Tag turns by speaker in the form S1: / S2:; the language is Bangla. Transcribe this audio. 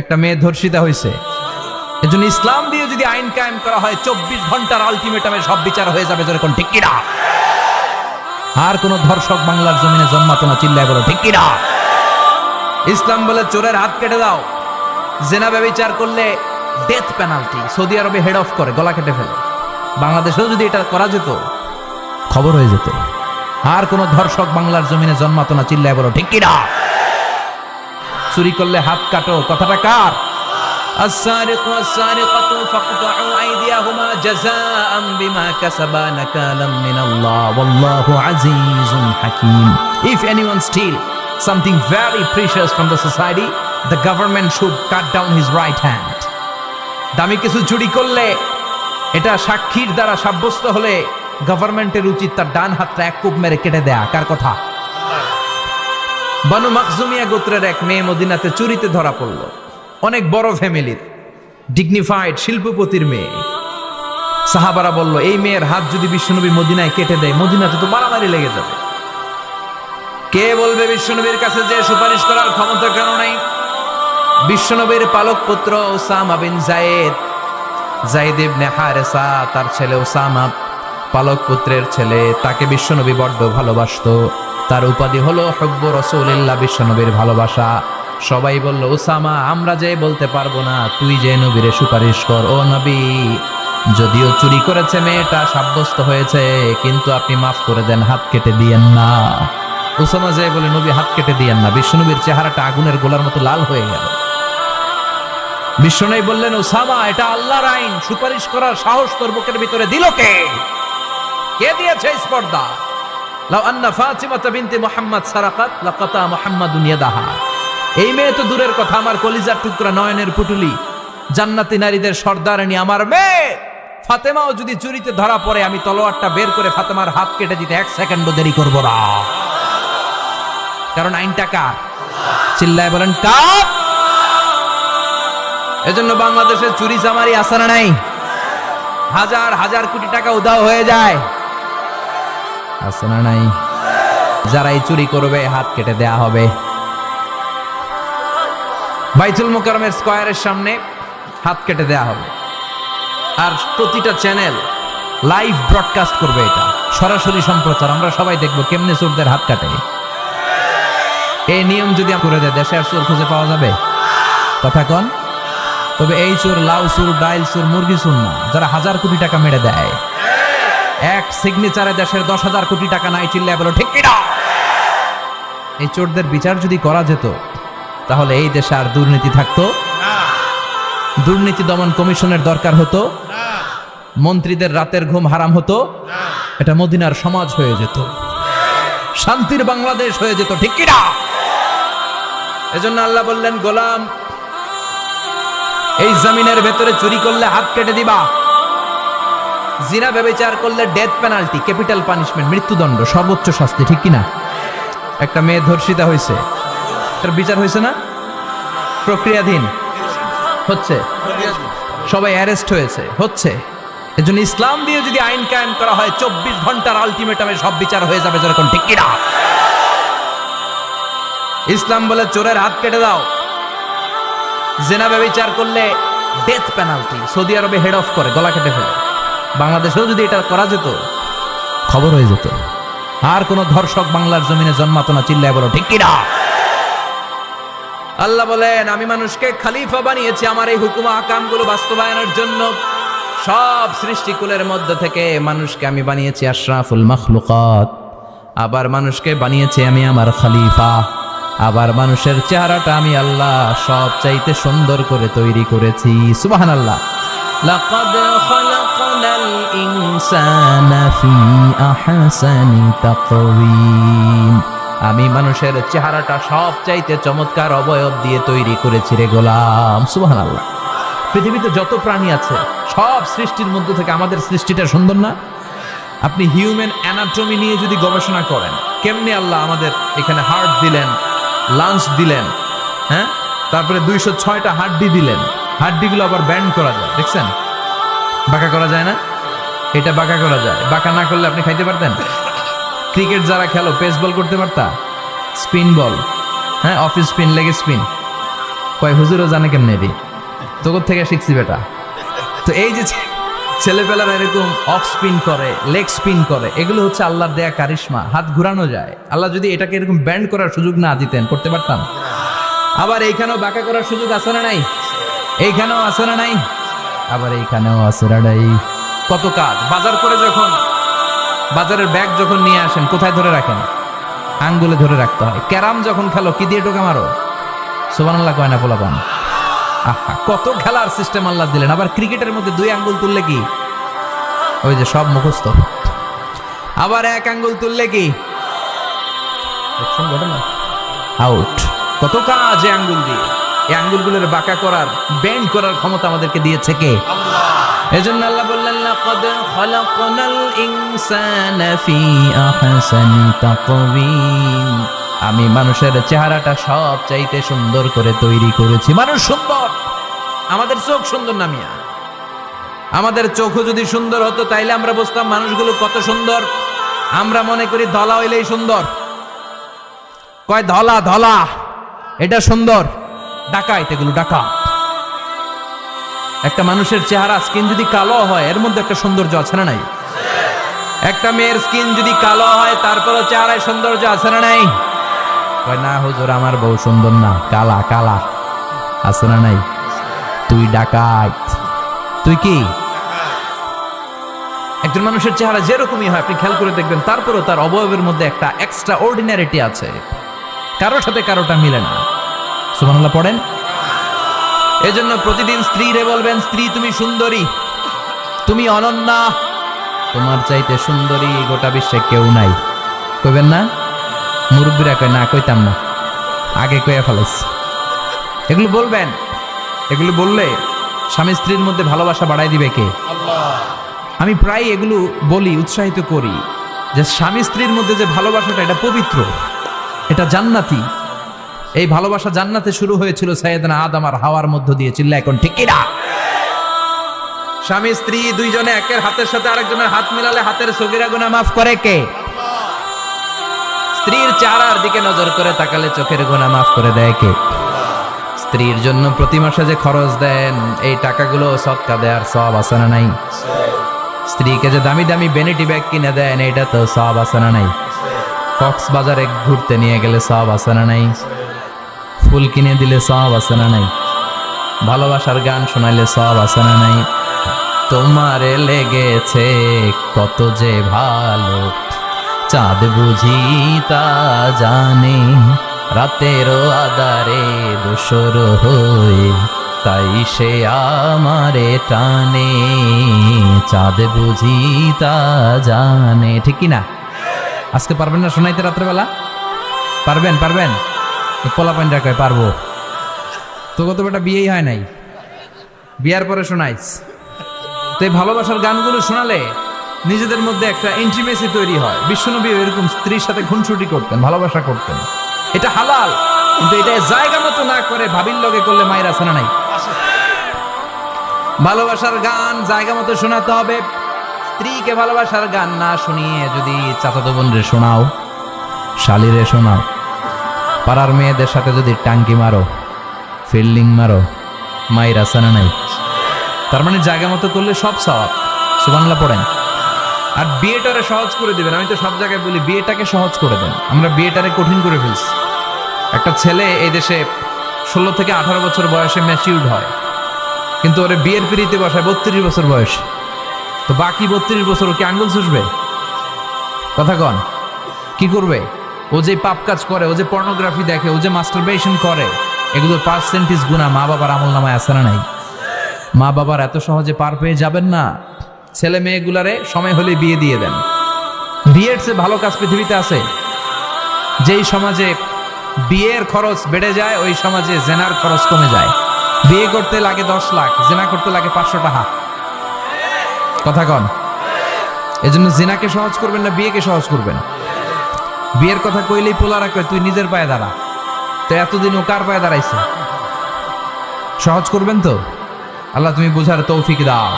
S1: একটা মেয়ে ধর্ষিতা হয়েছে, এজন্য ইসলাম দিয়ে যদি আইন কায়েম করা হয় 24 ঘন্টার আলটিমেটামে সব বিচার হয়ে যাবে, যেরকম ঠিক কিনা? আর কোন ধর্ষক বাংলার জমিনে জন্মাতো না, চিল্লায় বলো ঠিক কিনা? ইসলাম বলে চোরের হাত কেটে দাও, জেনা ব্যভিচার করলে ডেথ পেনাল্টি। সৌদি আরবে হেড অফ করে, গলা কেটে ফেলে। বাংলাদেশেও যদি এটা করা যেত, খবর হয়ে যেত। আর কোন ধর্ষক বাংলার জমিনে জন্মাতো না, চিল্লায় বলো ঠিক কিনা? চুরি করলে হাত কাটো, কথাটা কার? السارق والسارقة فاقطعوا أيديهما جزاء بما كسبا نكالا من الله والله عزيز حكيم. If anyone steal something very precious from the society, the government should cut down his right hand. দামি কিছু চুরি করলে, এটা সাক্ষীর দ্বারা সাব্যস্ত হলে গভর্নমেন্টের উচিত তার ডান হাতটা এক কোপ মেরে কেটে দেয়া। কার কথা? বানু মাখজুমিয়া গোত্রের এক মেয়ে মদিনাতে চুরিতে ধরা পড়ল। অনেক বড় ফ্যামিলির, ডিগনিফাইড শিল্পপতির মেয়ে। সাহাবারা বলল, এই মেয়ের হাত যদি বিশ্বনবী মদিনায় কেটে দেয়, মদিনাতে তো মারামারি লেগে যাবে। কে বলবে বিশ্বনবীর কাছে যে সুপারিশ করার ক্ষমতা কেন নাই? বিশ্বনবীর পালক পুত্র উসামা বিন যায়েদ, যায়েদ ইবনে হারেসা, তার ছেলে উসামা পালক পুত্রের ছেলে, তাকে বিশ্বনবী বড্ড ভালোবাসতো। তার উপাধি হলো হুব্বু রাসূলিল্লাহ, বিশ্বনবীর ভালোবাসা। সবাই বলল, উসামা, আমরা যে বলতে পারবো না, তুই যে নবীরে সুপারিশ কর। ও নবী, যদিও চুরি করেছে মেয়েটা, সাব্যস্ত হয়েছে, কিন্তু আপনি মাফ করে দেন, হাত কেটে দিয়েন না। উসামা যে বলে, নবী হাত কেটে দিয়েন না। বিশ্বনবীর চেহারাটা আগুনের গোলার মতো লাল হয়ে গেল। বিশ্বনবী বললেন, উসামা, এটা আল্লাহর আইন, সুপারিশ করার সাহস তোর বুকের ভিতরে দিল কে? কে দিয়েছে স্পর্ধা? লাউ আন্না ফাতিমা বিনতে মুহাম্মদ সারাকাত লাকাতা মুহাম্মাদুন ইয়াদাহা। এই মেয়ে তো দূরের কথা, আমার কলিজার টুকরা, নয়নের পুটুলি, জান্নাতি নারীদের সর্দারানী আমার মেয়ে ফাতেমাও যদি চুরিতে ধরা পড়ে, আমি তলোয়ারটা বের করে ফাতেমার হাত কেটে দিতে 1 সেকেন্ডও দেরি করব না। কারণ আইনটা কার? চিল্লায় বলেন কার? এজন্য বাংলাদেশে চুরি চামারি আছে না নাই? হাজার হাজার কোটি টাকা উধাও হয়ে যায়, আছে না নাই? যারাই চুরি করবে হাত কেটে দেয়া হবে। বাইতুল মুকাররমের স্কয়ারের সামনে হাত কেটে দেয়া হবে। আর প্রতিটা চ্যানেল লাইভ ব্রডকাস্ট করবে, এটা সরাসরি সম্প্রচার। আমরা সবাই দেখবো কেমনে চোরদের হাত কাটে। এই নিয়ম যদি করে দেয়, দেশে আর চোর খুঁজে পাওয়া যাবে? কথা কন। তবে এই চোর লাউ চোর, ডাইল চোর, মুরগি চোর না, যারা 1000 কোটি টাকা মেরে দেয়। এক সিগনেচারে দেশের 10,000 কোটি টাকা নাই, চিল্লায় বলো ঠিক কিনা? এই চোরদের বিচার যদি করা যেত, তাহলে এই দেশে আর দুর্নীতি থাকতো না। দুর্নীতি দমন কমিশনের দরকার হতো না। মন্ত্রীদের রাতের ঘুম হারাম হতো না। এটা মদিনার সমাজ হয়ে যেত, শান্তির বাংলাদেশ হয়ে যেত, ঠিক কিনা? এজন্য আল্লাহ বললেন, গোলাম, এই জমিনের ভেতরে চুরি করলে হাত কেটে দিবা, জিনা ব্যভিচার করলে ডেথ পেনাল্টি, ক্যাপিটাল পানিশমেন্ট, মৃত্যুদণ্ড, সর্বোচ্চ শাস্তি, ঠিক কিনা? একটা মেয়ে ধর্ষিতা হয়েছে, তার বিচার হয়েছে না? প্রক্রিয়াধীন হচ্ছে, সবাই অ্যারেস্ট হয়েছে, হচ্ছে। এজন্য ইসলাম দিয়ে যদি আইন কায়েম করা হয়, 24 ঘন্টার আলটিমেটামে সব বিচার হয়ে যাবে, যেরকম ঠিক কিনা? ইসলাম বলে চোরের হাত কেটে দাও, জেনা ব্যভিচার করলে ডেথ পেনাল্টি। সৌদি আরবে হেড অফ করে, গলা কেটে ফেলে। বাংলাদেশেও যদি এটা করা যেত, খবর হয়ে যেত। আর কোন ধর্ষক বাংলার জমিনে জন্মাতো না, চিল্লায় বলো ঠিক কিনা? আল্লাহ বলেন, আমি মানুষকে খলিফা বানিয়েছি আমার এই হুকুম আকামগুলো বাস্তবায়নের জন্য। সব সৃষ্টিকুলের মধ্য থেকে মানুষকে আমি বানিয়েছি আশরাফুল মাখলুকাত। আবার মানুষকে বানিয়েছি আমি আমার খলিফা। আবার মানুষের চেহারাটা আমি আল্লাহ সব চাইতে সুন্দর করে তৈরি করেছি। সুবহানাল্লাহ। লাকাদ খালাকনাল ইনসানা ফি আহসানি তাকওয়িম। আমি মানুষের চেহারাটা সব চাইতে চমৎকার অবয়ব দিয়ে তৈরি করেছি রে গোলাম। সুবহানাল্লাহ। পৃথিবীতে যত প্রাণী আছে, সব সৃষ্টির মধ্যে থেকে আমাদের সৃষ্টিটা সুন্দর না? আপনি হিউম্যান অ্যানাটমি নিয়ে যদি গবেষণা করেন, কেমনে আল্লাহ আমাদের এখানে হার্ট দিলেন, লাঞ্চ দিলেন, হ্যাঁ, তারপরে 206টা হাড্ডি দিলেন। হাড্ডিগুলো আবার ব্যান্ড করা যায়, দেখছেন? বাঁকা করা যায় না? এটা বাঁকা করা যায়। বাঁকা না করলে আপনি খাইতে পারতেন? ক্রিকেট যারা খেলো, পেস বল করতে পারতা? স্পিন বল, হ্যাঁ, অফ স্পিন, লেগ স্পিন, কয় হুজুরও জানে কেমনে দি, তোর থেকে শিখছি বেটা। তো এই যে ছেলেপেলারা এরকম অফ স্পিন করে, লেগ স্পিন করে, এগুলো হচ্ছে আল্লাহর দেয়া কারিশমা। হাত ঘুরানো যায়। আল্লাহ যদি এটাকে এরকম ব্যান্ড করার সুযোগ না দিতেন, করতে পারতাম? আবার এইখানেও বাঁকা করার সুযোগ আছে না নাই? এইখানেও আছে না নাই? আবার এইখানেও আছে না নাই? কত কাজ। বাজার করে যখন বাজারের ব্যাগ যখন নিয়ে আসেন, কোথায় ধরে রাখেন? আঙ্গুলে ধরে রাখতে হয়। ক্যারাম যখন খেলো, কি দিয়ে টোকা মারো? সুবহানাল্লাহ কয় না পোলাপান? আহা, কত খেলার সিস্টেম আল্লাহ দিলেন। আবার ক্রিকেটের মধ্যে 2 আঙ্গুল তুললে কি? ওই যে সব মুখস্থ। আবার 1 আঙ্গুল তুললে কি? আউট। কত কাজ এই আঙ্গুল দিয়ে। এই আঙ্গুলগুলোর বাঁকা করার, বেন্ড করার ক্ষমতা আমাদেরকে দিয়েছে কে? আল্লাহ। এজন্য আল্লাহ বললেন, লাকাদ খালাকনাল ইনসানা ফি আহসানি তাকওয়িম। আমি মানুষের চেহারাটা সব চাইতে সুন্দর করে তৈরি করেছি। মানুষ সুন্দর, আমাদের চোখ সুন্দর না মিয়া? আমাদের চোখও যদি সুন্দর হতো তাইলে আমরা বুঝতাম মানুষগুলো কত সুন্দর। আমরা মনে করি ধলা হইলেই সুন্দর। কয় ধলা ধলা এটা সুন্দর, ডাকাইত, এগুলো ডাকাত। একটা মানুষের চেহারা স্কিন যদি কালো হয়, এর মধ্যে একটা সৌন্দর্য আছে না নাই? একটা মেয়ের স্কিন যদি কালো হয়, তারপরও চেহারায় সৌন্দর্য আছে না নাই? কয় না হুজুর, আমার বউ সুন্দর না, কালা কালা। আছে না নাই? তুই ডাকাত। তুই কি? একজন মানুষের চেহারা যেরকমই হয়, আপনি খেয়াল করে দেখবেন, তারপরও তার অবয়বের মধ্যে একটা এক্সট্রা অর্ডিনারিটি আছে। কারোর সাথে কারোটা মিলে না। সুবহানাল্লাহ পড়েন। এজন্য প্রতিদিন স্ত্রীরে বলবেন, স্ত্রী তুমি সুন্দরী, তুমি অনন্যা, তোমার চাইতে সুন্দরী গোটা বিশ্বে কেউ নাই। কইবেন না? মুরব্বীরা কয় না, কইতাম না, আগে কইয়া ফেলাইছি। এগুলো বলবেন। এগুলো বললে স্বামী স্ত্রীর মধ্যে ভালোবাসা বাড়াই দিবে কে? আল্লাহ। আমি প্রায় এগুলো বলি, উৎসাহিত করি যে স্বামী স্ত্রীর মধ্যে যে ভালোবাসাটা, এটা পবিত্র, এটা জান্নাতি। এই ভালোবাসা জান্নাতে শুরু হয়েছিল সাইয়েদনা আদম আর হাওয়ার মধ্য দিয়ে। চিল্লা এখন ঠিক কিনা? স্বামী স্ত্রী দুইজনে একের হাতের সাথে আরেকজনের হাত মিলালে হাতের সগীরা গুনাহ মাফ করে কে? স্ত্রীর চেহারার দিকে নজর করে তাকালে চোখের গুনাহ মাফ করে দেয় কে? স্ত্রীর জন্য প্রতি মাসে যে খরচ দেন, এই টাকাগুলো সদকা দেওয়ার সওয়াব আছে না নাই? স্ত্রীকে যে দামি দামি ভ্যানিটি ব্যাগ কিনে দেন, এটা তো সওয়াব আছে না নাই? কক্সবাজারে ঘুরতে নিয়ে গেলে সওয়াব আছে না নাই? ফুল কিনে দিলে সওয়াব আছে না নাই? ভালোবাসার গান শোনাইলে সওয়াব আছে না নাই? তোমারে লেগেছে কত যে ভালো, চাঁদ বুঝি তা জানে, রাতেরও আধারে দোসর হয়ে, তাই সে আমারে টানে, চাঁদ বুঝি তা জানে। ঠিক কিনা? আজকে পারবেন না শোনাইতে রাত্রেবেলা? পারবেন? পারবেন? পোলাপাইন কয় পারবো। তো কত বেটা বিয়েই হয় নাই, বিয়ার পরে শোনাইস। তো এই ভালোবাসার গানগুলো শোনালে নিজেদের মধ্যে একটা ইন্টিমেসি তৈরি হয়। বিশ্বনবী এরকম স্ত্রীর সাথে খুনসুটি করতেন, ভালোবাসা করতেন। এটা হালাল, কিন্তু এটা জায়গা মতো না করে ভাবির লগে করলে মায়ের আছে না নাই? ভালোবাসার গান জায়গা মতো শোনাতে হবে। স্ত্রীকে ভালোবাসার গান না শুনিয়ে যদি চাচাতো বোনরে শোনাও, শালিরে শোনাও, পাড়ার মেয়েদের সাথে যদি টাঙ্কি মারো, ফিল্ডিং মারো, মায়ের আছে না নাই? তার মানে জায়গা মতো করলে সব সওয়াব। সুবহানাল্লাহ পড়েন। আর বিয়েটারে সহজ করে দিবেন। আমি তো সব জায়গায় বলি, বিয়েটাকে সহজ করে দেন। আমরা বিয়েটারে কঠিন করে ফেলছি। একটা ছেলে এই দেশে 16 থেকে 18 বছর বয়সে ম্যাচিউরড হয়, কিন্তু ওরে বিয়ের পিড়িতে বসায় 32 বছর বয়স। তো বাকি 32 বছর ও কি আঙ্গুল চুষবে? কথা কন, কি করবে? ও যে পাপ কাজ করে, ও যে পর্নোগ্রাফি দেখে, ও যে মাস্টারবেশন করে, এগুলোর পার্সেন্টেজ গুণা মা বাবার আমল নামায় আছে না নাই? মা বাবার এত সহজে পার পেয়ে যাবেন না। ছেলে মেয়েগুলারে সময় হলে বিয়ে দিয়ে দেন। বিয়ের চেয়ে ভালো কাজ পৃথিবীতে আছে? যেই সমাজে বিয়ের খরচ বেড়ে যায়, ওই সমাজে জেনার খরচ কমে যায়। বিয়ে করতে লাগে 10 লাখ, জেনা করতে লাগে 500 টাকা। কথা কন। এজন্য জেনাকে সহজ করবেন না বিয়েকে সহজ করবেন? বিয়ের কথা কইলেই পোলারা কয় তুই নিজের পায়ে দাঁড়া। তো এতদিন ও কার পায়ে দাঁড়াইছে? সহজ করবেন তো? আল্লাহ তুমি বুঝার তৌফিক দাও।